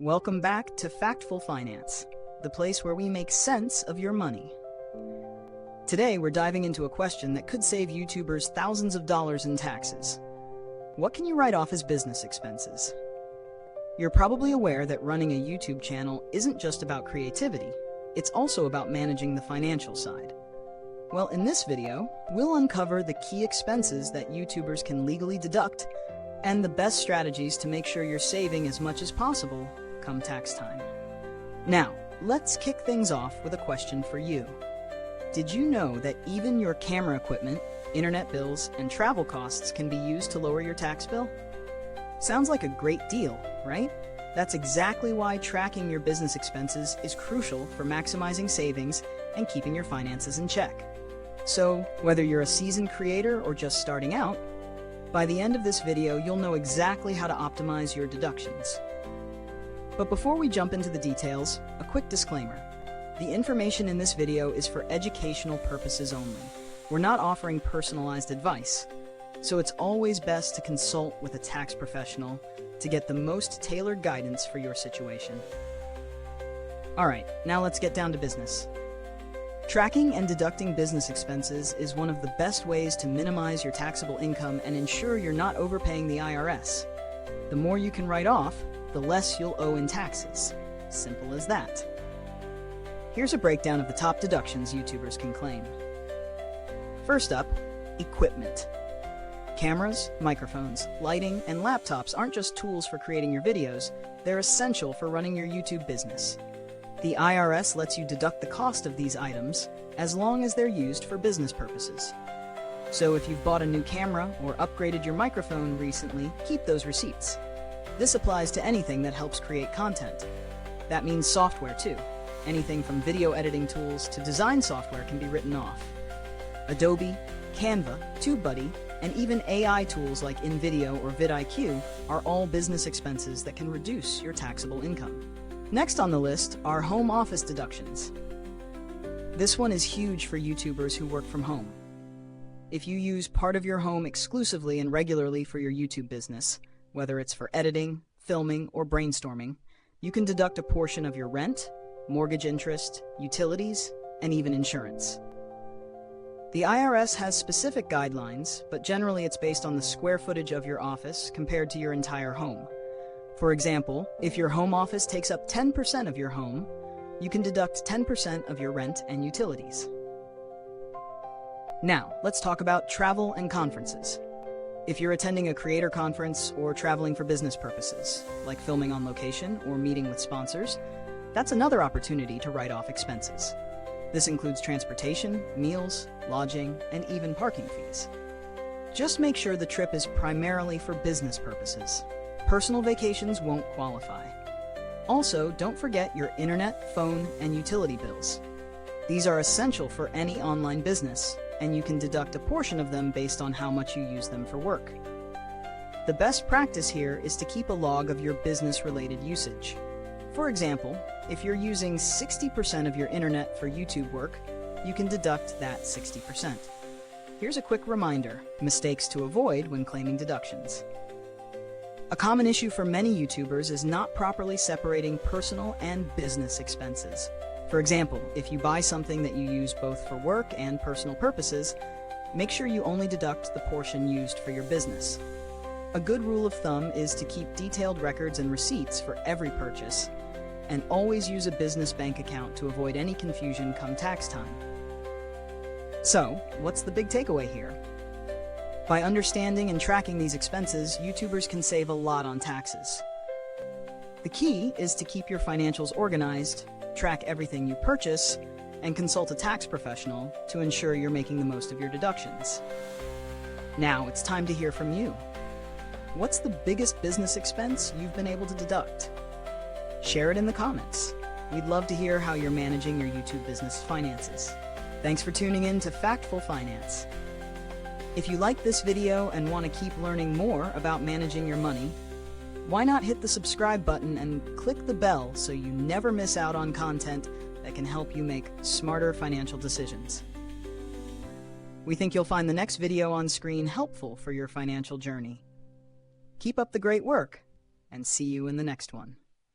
Welcome back to Factful Finance, the place where we make sense of your money. Today, we're diving into a question that could save YouTubers thousands of dollars in taxes. What can you write off as business expenses? You're probably aware that running a YouTube channel isn't just about creativity, it's also about managing the financial side. Well, in this video, we'll uncover the key expenses that YouTubers can legally deduct and the best strategies to make sure you're saving as much as possible come tax time. Now, let's kick things off with a question for you. Did you know that even your camera equipment, internet bills, and travel costs can be used to lower your tax bill? Sounds like a great deal, right? That's exactly why tracking your business expenses is crucial for maximizing savings and keeping your finances in check. So, whether you're a seasoned creator or just starting out, by the end of this video, you'll know exactly how to optimize your deductions. But before we jump into the details, a quick disclaimer. The information in this video is for educational purposes only. We're not offering personalized advice, so it's always best to consult with a tax professional to get the most tailored guidance for your situation. Alright, now let's get down to business. Tracking and deducting business expenses is one of the best ways to minimize your taxable income and ensure you're not overpaying the IRS. The more you can write off, the less you'll owe in taxes. Simple as that. Here's a breakdown of the top deductions YouTubers can claim. First up, equipment. Cameras, microphones, lighting, and laptops aren't just tools for creating your videos, they're essential for running your YouTube business. The IRS lets you deduct the cost of these items as long as they're used for business purposes. So if you've bought a new camera or upgraded your microphone recently, keep those receipts. This applies to anything that helps create content. That means software too. Anything from video editing tools to design software can be written off. Adobe, Canva, TubeBuddy, and even AI tools like InVideo or vidIQ are all business expenses that can reduce your taxable income. Next on the list are home office deductions. This one is huge for YouTubers who work from home. If you use part of your home exclusively and regularly for your YouTube business, whether it's for editing, filming, or brainstorming, you can deduct a portion of your rent, mortgage interest, utilities, and even insurance. The IRS has specific guidelines, but generally it's based on the square footage of your office compared to your entire home. For example, if your home office takes up 10% of your home, you can deduct 10% of your rent and utilities. Now, let's talk about travel and conferences. If you're attending a creator conference or traveling for business purposes, like filming on location or meeting with sponsors, that's another opportunity to write off expenses. This includes transportation, meals, lodging, and even parking fees. Just make sure the trip is primarily for business purposes. Personal vacations won't qualify. Also, don't forget your internet, phone, and utility bills. These are essential for any online business, and you can deduct a portion of them based on how much you use them for work. The best practice here is to keep a log of your business-related usage. For example, if you're using 60% of your internet for YouTube work, you can deduct that 60%. Here's a quick reminder: mistakes to avoid when claiming deductions. A common issue for many YouTubers is not properly separating personal and business expenses. For example, if you buy something that you use both for work and personal purposes, make sure you only deduct the portion used for your business. A good rule of thumb is to keep detailed records and receipts for every purchase, and always use a business bank account to avoid any confusion come tax time. So, what's the big takeaway here? By understanding and tracking these expenses, YouTubers can save a lot on taxes. The key is to keep your financials organized, track everything you purchase, and consult a tax professional to ensure you're making the most of your deductions. Now it's time to hear from you. What's the biggest business expense you've been able to deduct? Share it in the comments. We'd love to hear how you're managing your YouTube business finances. Thanks for tuning in to Factful Finance. If you like this video and want to keep learning more about managing your money, why not hit the subscribe button and click the bell so you never miss out on content that can help you make smarter financial decisions. We think you'll find the next video on screen helpful for your financial journey. Keep up the great work, and see you in the next one.